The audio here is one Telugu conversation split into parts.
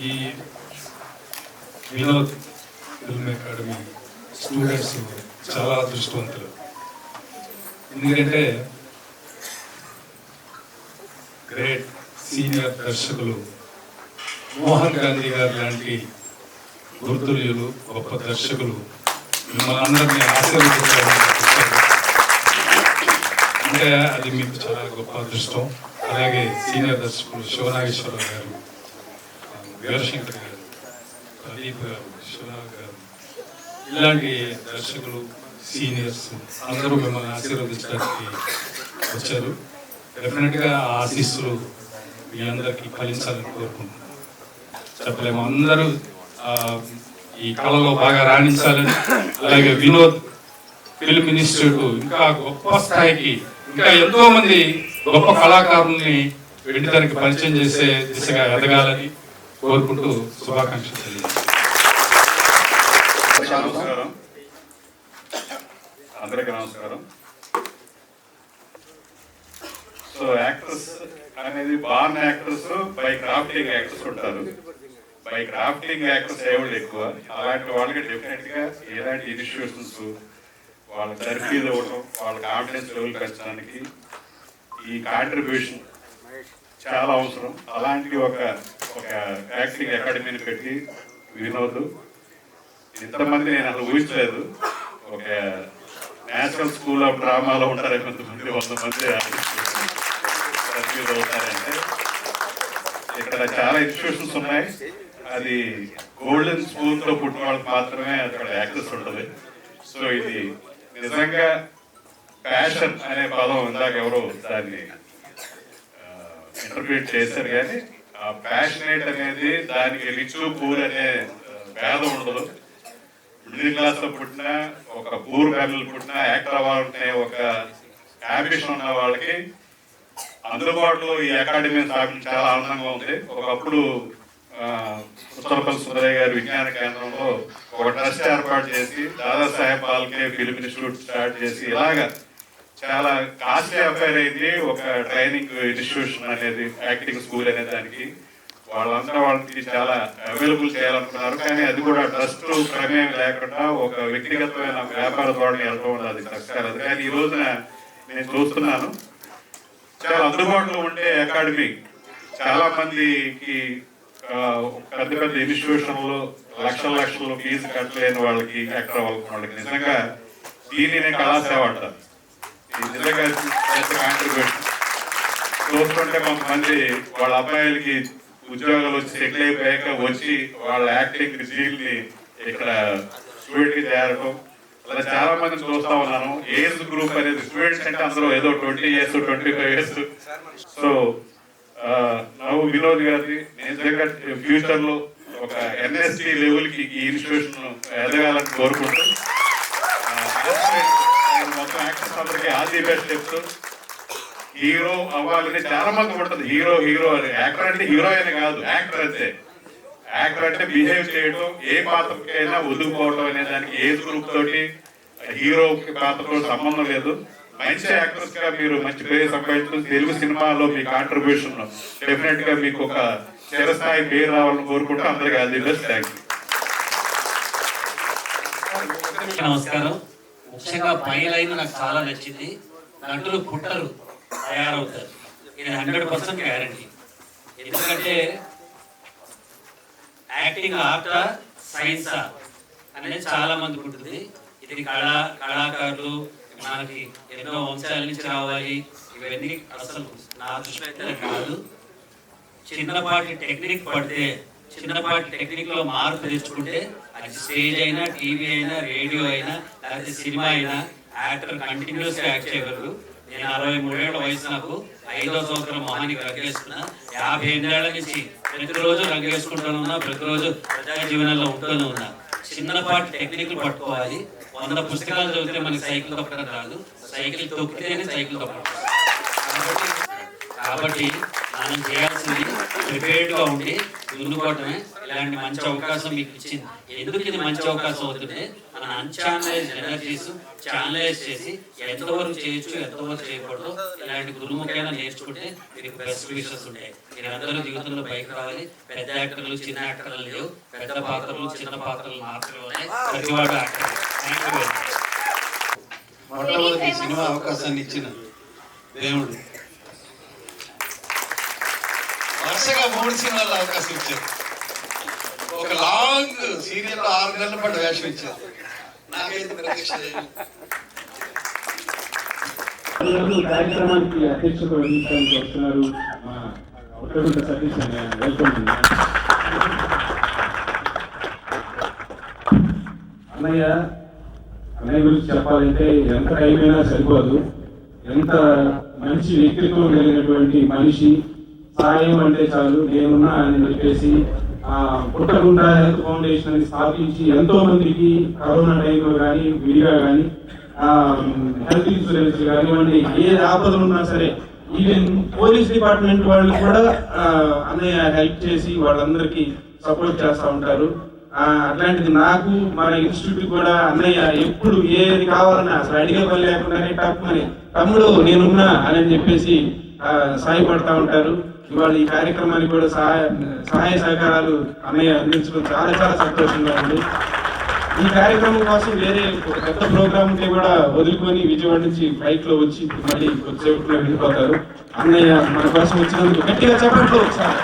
ఈ వినోద్ ఫిల్మ్ అకాడమీ స్టూడెంట్స్ చాలా అదృష్టవంతులు. ఎందుకంటే గ్రేట్ సీనియర్ దర్శకులు మోహన్ గాంధీ గారు లాంటి గుర్తులు గొప్ప దర్శకులు మిమ్మల్ని అందరినీ ఆశీర్వదించారు. అంటే అది మీకు చాలా గొప్ప అదృష్టం. అలాగే సీనియర్ దర్శకులు శివనాగేశ్వరరావు గారు, వీరశంకర్ గారు, ప్రదీప్ గారు, శివనాగ్ గారు, ఇలాంటి దర్శకులు సీనియర్స్ అందరూ మిమ్మల్ని ఆశీర్వదించడానికి వచ్చారు. డెఫినెట్గా ఆశీస్సులు మీ అందరికీ ఫలించాలని కోరుకుంటున్నాను. చెప్పలేము, అందరూ ఈ కళలో బాగా రాణించాలని. అలాగే వినోద్ ఫిల్మ్ ఇన్స్టిట్యూట్ ఇంకా గొప్ప స్థాయికి, ఇంకా ఎంతో మంది గొప్ప కళాకారుల్ని వెంటనే పరిచయం చేసే దిశగా ఎదగాలని కోరుకుంటూ శుభాకాంక్షలు తెలియజేస్తాను. నమస్కారం, అందరికీ నమస్కారం. సో యాక్టర్స్ అనేది born actors, by crafting actors ఉంటారు. బై క్రాఫ్టింగ్ యాక్టర్స్ ఎవరు ఎక్కువ. అలాంటి వాళ్ళకి డెఫినెట్ గా ఎలాంటి ఇన్స్టిట్యూషన్స్ వాళ్ళ థెరపీలు ఇవ్వడం, వాళ్ళ కాన్ఫిడెన్స్ లెవెల్ పెంచడానికి ఈ కాంట్రిబ్యూషన్ చాలా అవసరం. అలాంటి ఒక యాక్టింగ్ అకాడమీని పెట్టి వినోద్ ఇంతమంది నేను అసలు ఊహించలేదు. ఒక నేషనల్ స్కూల్ ఆఫ్ డ్రామాలో ఉంటారు కొంతమంది, 100 మంది అవుతారంటే ఇక్కడ చాలా ఇన్స్టిట్యూషన్స్ ఉన్నాయి. అది గోల్డెన్ స్కూల్ తో పుట్టిన వాళ్ళకి మాత్రమే అక్కడ యాక్సెస్ ఉంటుంది. సో ఇది నిజంగా ప్యాషన్ అనే పదం ఇందాక ఎవరో దాన్ని ఇంటర్ప్రిట్ చేశారు, కానీ ఆ ప్యాషనేట్ అనేది దానికి రిచ్ పూర్ అనే భేదం ఉండదు. మిడిల్ క్లాస్ లో పుట్టినా, ఒక పూర్ ఫ్యామిలీ పుట్టినా యాక్టర్ అవ్వాలంటే ఒక అంబిషన్ ఉన్న వాళ్ళకి అందుబాటులో ఈ అకాడమీ స్థాపించడం చాలా ఆనందంగా ఉంది. ఒకప్పుడు ఉత్తరపల్లి సుందరయ్య గారి విజ్ఞాన కేంద్రంలో ఒక ట్రస్ట్ ఏర్పాటు చేసి Dadasaheb Phalke film institute start చేసి ఇలాగా చాలా కాస్ట్లీ అఫైర్ అయింది ఒక ట్రైనింగ్ ఇన్స్టిట్యూషన్ అనేది, యాక్టింగ్ స్కూల్ అనే దానికి. వాళ్ళంతా వాళ్ళకి చాలా అవైలబుల్ చేయాలనుకున్నారు, కానీ అది కూడా ట్రస్ట్ ప్రమేయం లేకుండా ఒక వ్యక్తిగతమైన వ్యాపార ధోరణి వెళ్ళడం వల్ల అది కష్టం. కానీ ఈ రోజున నేను చూస్తున్నాను చాలా అందుబాటులో ఉండే అకాడమీ. చాలా మందికి పెద్ద పెద్ద ఇన్స్టిట్యూషన్లు లక్షల ఫీజు కట్టలేని వాళ్ళకి, యాక్టర్ వాళ్ళకి నిజంగా దీనినే కళాసేవ అంటారు. నిజంగా కాంట్రిబ్యూషన్ చూస్తుంటే కొంతమంది వాళ్ళ అబ్బాయిలకి ఉద్యోగాలు వచ్చి సెటిల్ అయిపోయాక వచ్చి వాళ్ళ యాక్టింగ్ జీల్ని ఇక్కడ స్టూడెంట్ కి చేరడం, అలా చాలా మంది చూస్తా ఉన్నాను. ఏజ్ గ్రూప్ అనేది స్టూడెంట్స్ అంటే అందరూ ఏదో 20 years 25 years. సో నవ్వు వినోద్ గారిని నిజంగా ఫ్యూచర్ లో ఒక ఎన్ఎస్టీ లెవెల్ కి ఈ ఇన్స్టిట్యూషన్ ఎదగాలని కోరుకుంటూ మొత్తం యాక్టర్స్ అందరికీ ఆల్ ది బెస్ట్ చెప్తూ, హీరో అవ్వాలని చాలా మంది ఉంటుంది. హీరో అని, యాక్టర్ అంటే హీరో అని కాదు, యాక్టర్ అంతే. యాక్టర్ అంటే బిహేవ్ చేయడం, ఏ పాత్రకైనా ఒదుగుకోవడం అనే దానికి ఏజ్ గ్రూప్ తోటి హీరో పాత్రతో సంబంధం లేదు. మంచి యాక్టర్స్ గా మీరు మంచి పేరు సంపాదించడం, తెలుగు సినిమాలో మీ కాంట్రిబ్యూషన్ డెఫినెట్ గా మీకు ఒక చిరస్థాయి పేరు రావాలని కోరుకుంటూ అందరికీ all the best. Thank you. నమస్కారం. ముఖ్యంగా పై లైన్ నాకు చాలా నచ్చింది. నటులు పుట్టరు, తయారవుతారు. ఇది 100% గ్యారంటీ. ఎందుకంటే యాక్టింగ్ ఆర్టా సైన్సా అనేది చాలా మందికి ఉంటుంది. ఇది కళాకారులు మనకి ఎన్నో వంశాల నుంచి రావాలి, ఇవన్నీ అసలు నా దృష్టిలో అయితే కాదు. చిన్నపాటి టెక్నిక్ పడితే, చిన్నపాటి టెక్నిక్ లో మార్పు తెచ్చుకుంటే అది స్టేజ్ అయినా, టీవీ అయినా, రేడియో అయినా, లేకపోతే సినిమా అయినా యాక్టర్ కంటిన్యూస్ గా యాక్ట్ చేయగలరు. నేను 63 ఏళ్ల వయసు, నాకు 5వ సంవత్సరం మొహానికి రంగేసుకున్నా. 58 ఏళ్ల నుంచి ప్రతిరోజు రంగేసుకుంటూనే ఉన్నా, ప్రతిరోజు ప్రజా జీవనంలో ఉంటూనే ఉన్నా. చిన్నపాటి టెక్నిక్లు పట్టుకోవాలి. 100 పుస్తకాలు చదివితే మనకి సైకిల్ తొక్కడం రాదు, సైకిల్ తొక్కితేనే సైకిల్ తొక్కడం. కాబట్టి మనం చేయాల్సింది ప్రిపేర్డ్ గా ఉండి దున్నుకోవటమే. ఇలాంటి మంచి అవకాశం మీకు ఇచ్చింది. ఎందుకు ఇది మంచి అవకాశం అవుతుంది? మన మన అన్ఛానలైజ్ ఎనర్జీస్ ఛానలైజ్ చేసి ఎంతవరకు చేయొచ్చు ఎంతవరకు చేయకూడదు ఇలాంటి గురుముఖైనా నేర్చుకుంటే మీకు బెస్ట్ విషెస్ ఉంటాయి. మీరు అందరూ జీవితంలో బయటకు రావాలి. పెద్ద యాక్టర్లు చిన్న యాక్టర్లు లేవు, పెద్ద పాత్రలు చిన్న పాత్రలు మాత్రమే ఉన్నాయి. ప్రతివాడు యాక్టర్. మొట్టమొదటి సినిమా అవకాశాన్ని ఇచ్చిన దేవుడు వరుసగా 3 సినిమాల్లో అవకాశం ఇచ్చారు. ఒక లాంగ్ సీరియల్ 6 నెలల పాటు వేషం ఇచ్చారు. నాకైతే ప్రత్యక్ష కార్యక్రమానికి అధ్యక్షత వహించడానికి వస్తున్నారు మా ఉత్తరగుంట సతీష్ అనే వెల్కమ్. అన్నయ్య గురించి చెప్పాలంటే ఎంత టైం అయినా సరిపోదు. ఎంత మంచి వ్యక్తిత్వం కలిగినటువంటి మనిషి. సాయం అంటే చాలు నేనున్నా అని చెప్పేసి పుట్టగుంట హెల్త్ ఫౌండేషన్ అని స్థాపించి ఎంతో మందికి కరోనా టైంలో కానీ విడిగా కానీ హెల్త్ ఇన్సూరెన్స్ కానివ్వండి, ఏ ఆపదలు ఉన్నా సరే ఈవెన్ పోలీస్ డిపార్ట్మెంట్ వాళ్ళు కూడా అన్నయ్య హెల్ప్ చేసి వాళ్ళందరికీ సపోర్ట్ చేస్తూ ఉంటారు. అట్లాంటిది నాకు మన ఇన్స్టిట్యూట్ కూడా అన్నయ్య ఎప్పుడు ఏది కావాలన్నా అసలు అడిగే పని లేకుండానే తప్పని తమ్ముడు నేనున్నా అని చెప్పేసి సాయపడతా ఉంటారు. ఇవాళ ఈ కార్యక్రమానికి కూడా సహాయ సహకారాలు అన్నయ్య అందించడం చాలా చాలా సంతోషంగా ఉంది. ఈ కార్యక్రమం కోసం వేరే పెద్ద ప్రోగ్రామ్ ఉంటే కూడా వదులుకొని విజయవాడ నుంచి ఫ్లైట్ లో వచ్చి మళ్ళీ కొద్దిసేపట్లో వెళ్ళిపోతారు. అన్నయ్య మన కోసం వచ్చినందుకు గట్టిగా చెప్పట్లు ఒకసారి.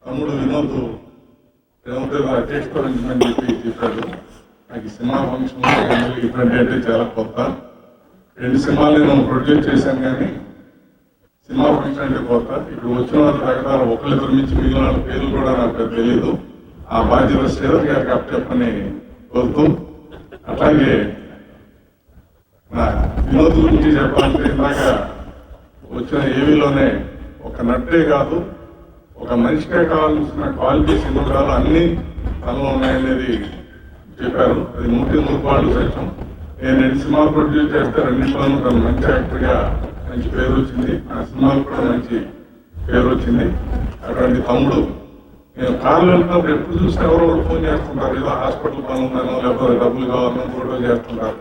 తమ్ముడు వినోద్ అధ్యక్షుడు అని చెప్పాడు. నాకు సినిమా ఫంక్షన్ ఇటువంటి అంటే చాలా కొత్త. 2 సినిమాలు నేను ప్రొడ్యూస్ చేశాను కానీ సినిమా ఫంక్షన్ అంటే కొత్త. ఇప్పుడు వచ్చిన వాళ్ళ రకరకాల ఒకళ్ళిద్దరు నుంచి మిగిలిన వాళ్ళ పేర్లు కూడా నాకు తెలియదు. ఆ బాధ్యత శ్రీధర్ గారికి అప్పచెప్పని కోరుతూ, అట్లాగే నా వినోద్ గురించి చెప్పాలంటే ఇందాక వచ్చిన ఏవీలోనే ఒక నటే కాదు, ఒక మనిషికే కావాల్సిన క్వాలిటీస్ ఎన్నో కాదు అన్ని తనలో ఉన్నాయనేది చెప్పారు. అది 100% సత్యం. నేను 2 సినిమాలు ప్రొడ్యూస్ చేస్తే 2 తను మంచి యాక్టర్గా మంచి పేరు వచ్చింది. ఆ సినిమాలకు కూడా మంచి పేరు వచ్చింది. అటువంటి తమ్ముడు నేను కార్లు వెళ్తున్నప్పుడు ఎప్పుడు చూస్తే ఎవరో ఫోన్ చేస్తుంటారు, ఏదో హాస్పిటల్ పని ఉందనో లేకపోతే డబ్బులు కావాలనో ఫోటో చేస్తుంటారు.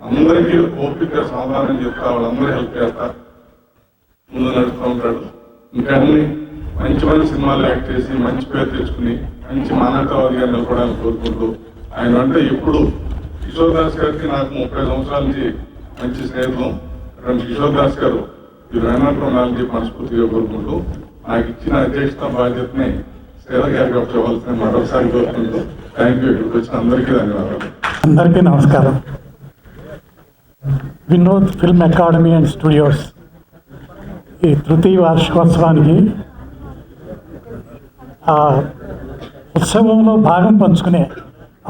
అందరికీ ఓపిక సమాధానం చెప్తా వాళ్ళందరూ హెల్ప్ చేస్తారు, ముందు నడుస్తూ ఉంటాడు. ఇంకా అన్ని మంచి మంచి సినిమాలు యాక్ట్ చేసి మంచి పేరు తెచ్చుకుని మంచి మానవతావాదిగా నిలబడాలని కోరుకుంటూ, ఆయన అంటే ఇప్పుడు కిషోర్ దాస్ గారికి నాకు 30 సంవత్సరాల నుంచి మంచి స్నేహితులు. అటువంటి కిషోర్ దాస్ గారు ఈ వేనాట్లో ఉండాలని మనస్ఫూర్తిగా కోరుకుంటూ నాకు ఇచ్చిన అధ్యక్షత బాధ్యతని శ్రీధర్ గారికి చెప్పవలసిన మరొకసారి కోరుకుంటూ థ్యాంక్ యూ. ఇక్కడికి వచ్చిన అందరికీ ధన్యవాదాలు. అందరికీ నమస్కారం. Vinod film academy and studios ఈ తృతీయ వార్షికోత్సవానికి ఉత్సవంలో భాగం పంచుకునే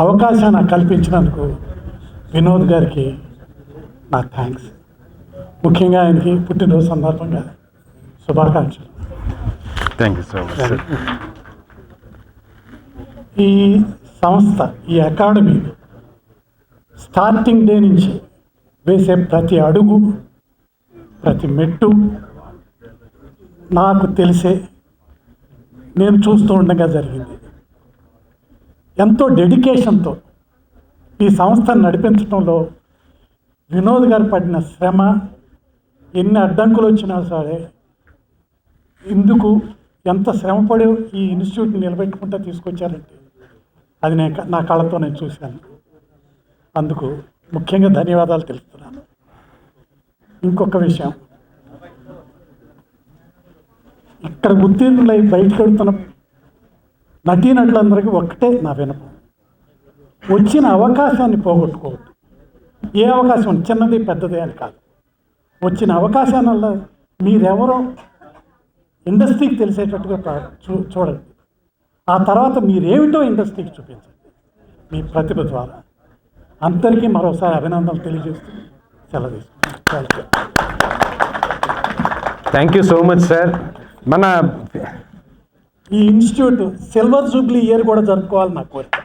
అవకాశాన్ని కల్పించినందుకు వినోద్ గారికి నా థ్యాంక్స్. ముఖ్యంగా ఆయనకి పుట్టినరోజు సందర్భంగా శుభాకాంక్షలు. Thank you so much. ఈ సంస్థ, ఈ అకాడమీ స్టార్టింగ్ డే నుంచి వేసే ప్రతి అడుగు, ప్రతి మెట్టు నాకు తెలిసే నేను చూస్తూ ఉండగా జరిగింది. ఎంతో డెడికేషన్తో ఈ సంస్థను నడిపించడంలో వినోద్ గారు పడిన శ్రమ, ఎన్ని అడ్డంకులు వచ్చినా సరే ఇందుకు ఎంత శ్రమపడి ఈ ఇన్స్టిట్యూట్ని నిలబెట్టుకుంటూ తీసుకొచ్చారంటే అది నా కళ్ళతో నేను చూశాను. అందుకు ముఖ్యంగా ధన్యవాదాలు తెలుపుతున్నాను. ఇంకొక విషయం, ఇక్కడ ఉత్తీర్ణులై బయటకు వెళ్తున్న నటీనటులందరికీ ఒక్కటే నా వినపం, వచ్చిన అవకాశాన్ని పోగొట్టుకోవద్దు. ఏ అవకాశం చిన్నది పెద్దది అని కాదు, వచ్చిన అవకాశాలలో మీరెవరో ఇండస్ట్రీకి తెలిసేటట్టుగా చూడండి. ఆ తర్వాత మీరేమిటో ఇండస్ట్రీకి చూపించండి మీ ప్రతిభ ద్వారా. అందరికీ మరోసారి అభినందనలు తెలియజేస్తూ సెలవు తీసుకుంటాను. Thank you so much sir. మన ఈ ఇన్స్టిట్యూట్ సిల్వర్ జూబ్లీ ఇయర్ కూడా జరుపుకోవాలని నా కోరిక.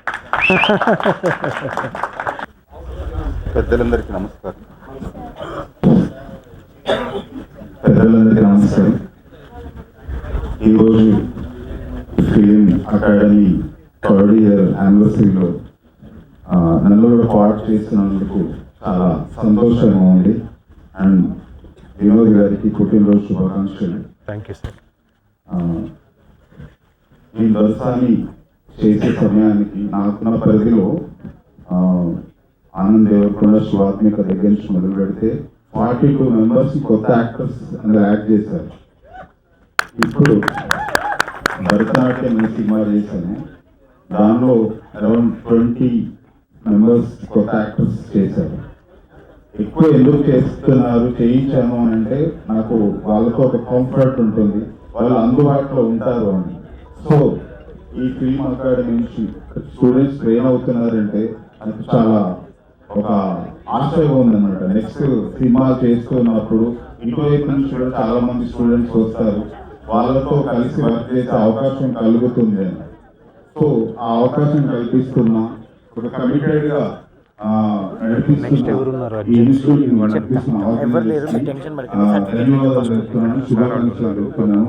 పెద్దలందరికీ నమస్కారం. పెద్దలందరికీ నమస్కారం. ఈరోజు ఫిలిం అకాడమీ 3rd ఇయర్ యానివర్సరీలో నన్ను కూడా పార్ట్ చేసినందుకు చాలా సంతోషంగా ఉంది. అండ్ వినోద్ గారికి పుట్టినరోజు శుభాకాంక్షలు. Thank you sir. ఈ దర్శనాన్ని చేసే సమయానికి నాకున్న పరిధిలో ఆనంద్ దేవరకొండ శివాత్మిక దగ్గర నుంచి మొదలు పెడితే 42 మెంబర్స్ కొత్త యాక్టర్స్ అందులో యాడ్ చేశారు. ఇప్పుడు భరతనాట్యం అనే సినిమా చేశాను, దానిలో అరౌండ్ 20 మెంబర్స్ కొత్త యాక్టర్స్ చేశారు. ఎక్కువ ఎందుకు చేయించాను అని అంటే నాకు వాళ్ళతో ఒక కంఫర్ట్ ఉంటుంది, వాళ్ళు అందుబాటులో ఉంటారు అని. సో ఈ ఫిల్మ్ అకాడమీ నుంచి స్టూడెంట్స్ ట్రైన్ అవుతున్నారంటే నాకు చాలా ఒక ఆశగా ఉందన్నమాట. నెక్స్ట్ సినిమా చేస్తున్నప్పుడు ఇటువైపు నుంచి కూడా చాలా మంది స్టూడెంట్స్ వస్తారు, వాళ్ళతో కలిసి వర్క్ చేసే అవకాశం కలుగుతుంది అని. సో ఆ అవకాశం కల్పిస్తున్నా ఒక కమిటెడ్ గా ధన్యవాదాలు చెప్తున్నాను. శుభాకాంక్షలు చెప్తున్నాను.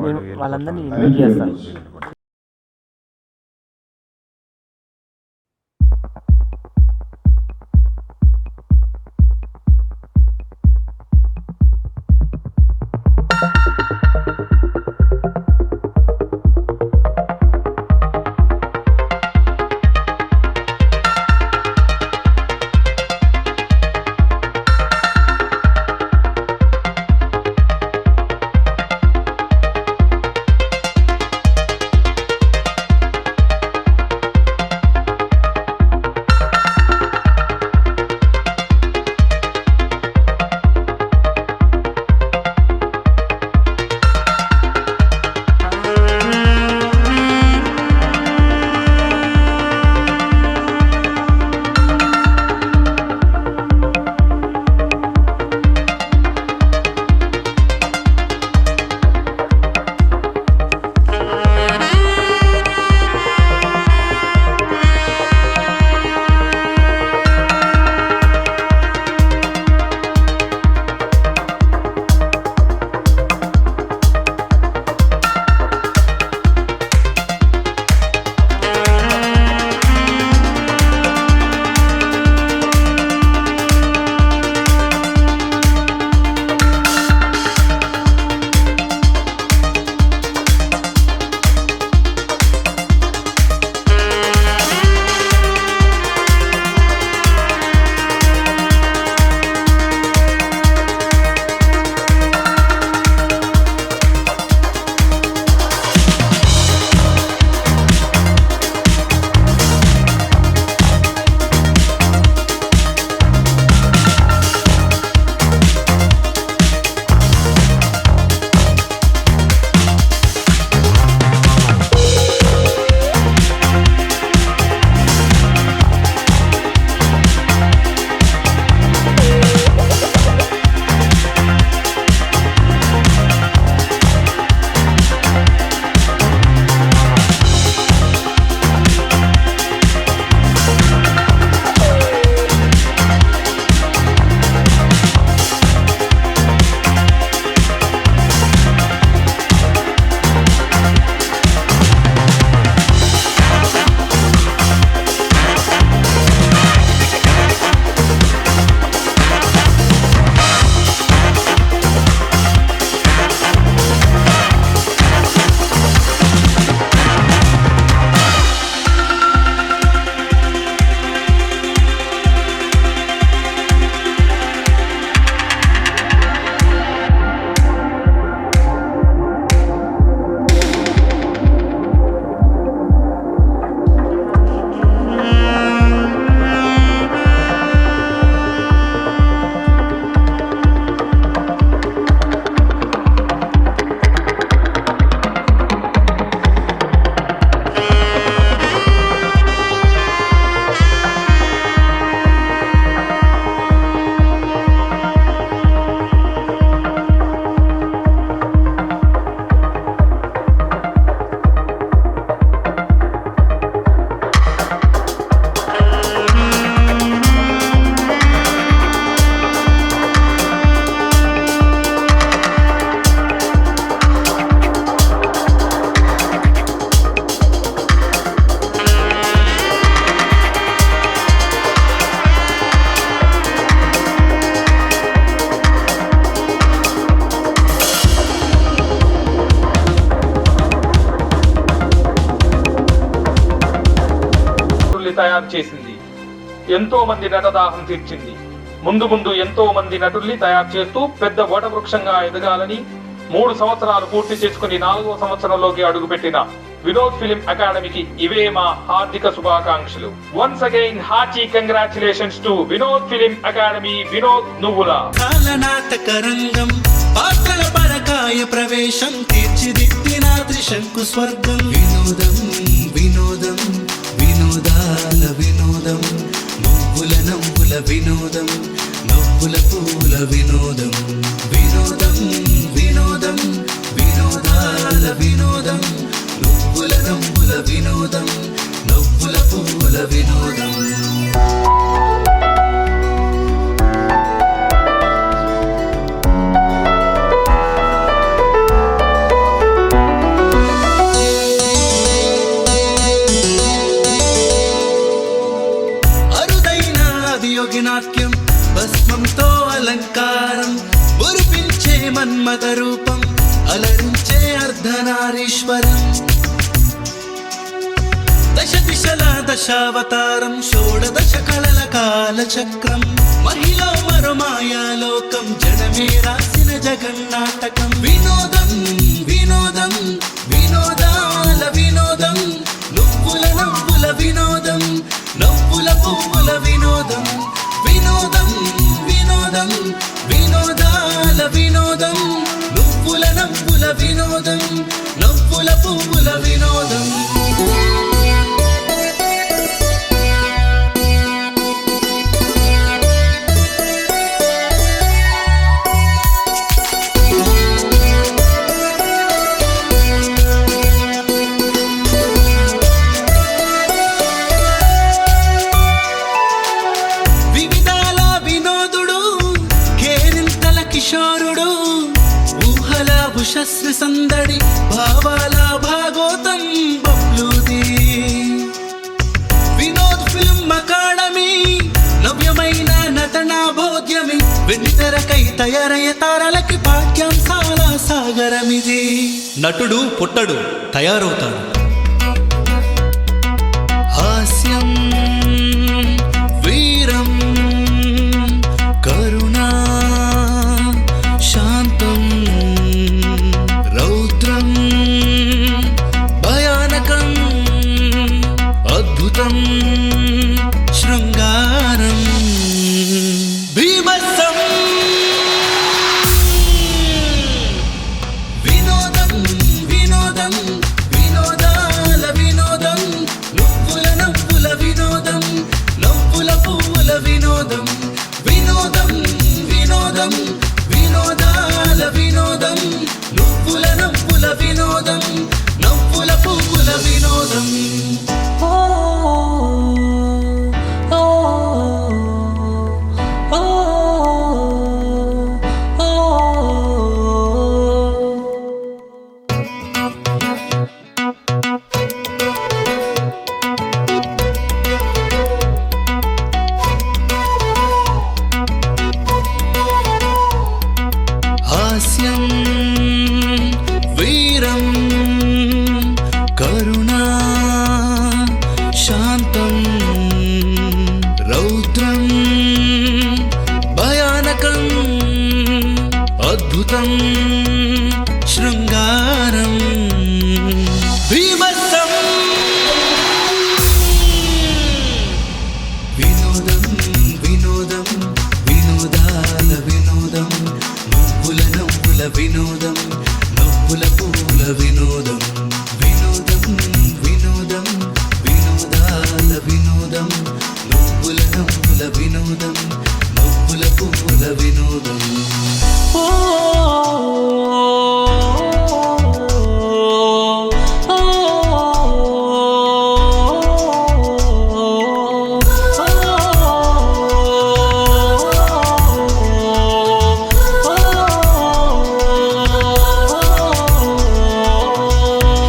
చేసింది. ఎంతో మంది నటదాహం తీర్చింది. ముందు ముందు ఎంతో మంది నటుల్ని తయారు చేస్తూ పెద్ద వటవృక్షంగా ఎదగాలని 3 సంవత్సరాలు పూర్తి చేసుకుని 4వ సంవత్సరంలోకి అడుగుపెట్టిన వినోద్ ఫిలిం అకాడమీకి ఇవే మా హార్దిక శుభాకాంక్షలు. Once again hearty congratulations to Vinod film academy, Vinod నువ్వుల. నాటక రంగం పాత్రల పరకాయ ప్రవేశం తీర్చిదిద్దిన త్రిశంకు స్వర్గం. వినోదం వినోదం వినోదాల వినోదం, నువ్వుల నవ్వుల వినోదం, నవ్వుల పూల వినోదం. వినోదం వినోదం వినోదాల వినోదం, నువ్వుల నవ్వుల వినోదం, నవ్వుల పూల వినోదం. నాట్యం భస్మంతో అలంకారం, మురిపించే మన్మథ రూపం, అలరించే అర్ధనారీశ్వరం. దశ దిశల దశావతారం, షోడదశ కళల కాలచక్రం, మహిళ మరో మాయాలోకం, జనమే రాసిన జగన్నాటకం. వినోదం వినోదం వినోదాల వినోదం, నువ్వుల నవ్వుల వినోదం, నవ్వుల పువ్వుల వినోదం. వినోదం వినోదం వినోదాల వినోదం, నువ్వుల నవ్వుల వినోదం, నవ్వుల పువ్వుల వినోదం. కిషోరుడు ఊహల ఉషశ్రీ సందడి, భావాల భాగోతం బబ్లూది. వినోద్ ఫిల్మ్ అకాడమీ నవ్యమైన నటనా భోజ్యమి, వెండితెరకై తయారయ్యే తారలకి పాఠ్యాంశాల సాగరమిది. నటుడు పుట్టడు, తయారవుతాడు. హాస్యం వీరం కరుణా శాంతం రౌద్రం భయానకం అద్భుతం శృంగారం భీభత్సం. వినోదం వినోదం వినోదాల వినోదం, నువ్వుల నవ్వుల వినోదం, నవ్వుల పువ్వుల వినోదం. వినోదం వినోదం వినోదాల వినోదం, నువ్వుల నవ్వుల వినోదం, నవ్వుల పువ్వుల వినోదం. హాస్యం వీరం కరుణా శాంతం రౌద్రం భయానకం అద్భుతం శృంగారం భీభత్సం. వినోదం వినోదం వినోదాల వినోదం, నువ్వుల నవ్వుల వినోదం, నవ్వుల పూల వినోదం. వినోదం వినోదం వినోదాల వినోదం, నువ్వుల నవ్వుల వినోదం, నవ్వుల పూల వినోదం.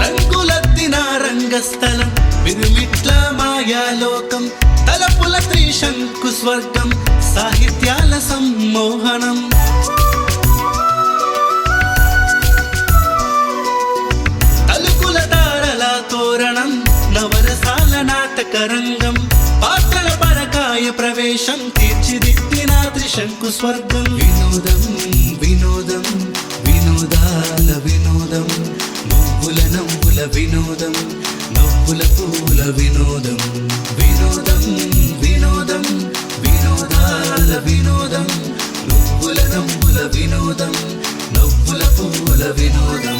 రంగులద్దిన రంగస్థలం, విరుమిట్ల మాయాలోకం, తలపుల త్రిశంకు స్వర్గం, సాహిత్యాల సమ్మోహనం. తలుకుల తారల తోరణం, నవరసాల నాటక రంగం, పాత వేషం తీర్చిదిద్దిన త్రిశంకు స్వర్గం వినోదం వినోదం వినోదాల వినోదం నవ్వుల నవ్వుల వినోదం నవ్వుల పూల వినోదం వినోదం వినోదం వినోదాల వినోదం నవ్వుల నవ్వుల వినోదం నవ్వుల పూల వినోదం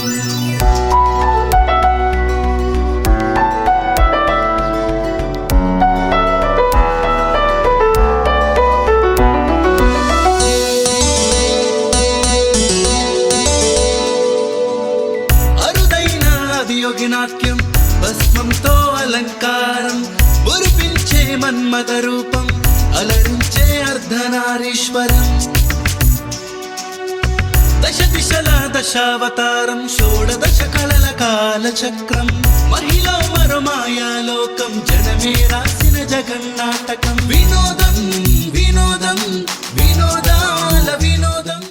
నాట్యం భస్మంతో అలంకారం మురిపించే మన్మథ రూపం అలరించే అర్ధనారీశ్వరం దశ దిశల దశావతారం షోడదశ కళల కాలచక్రం మహిళ మరో మాయాలోకం జనమే రాసిన జగన్నాటకం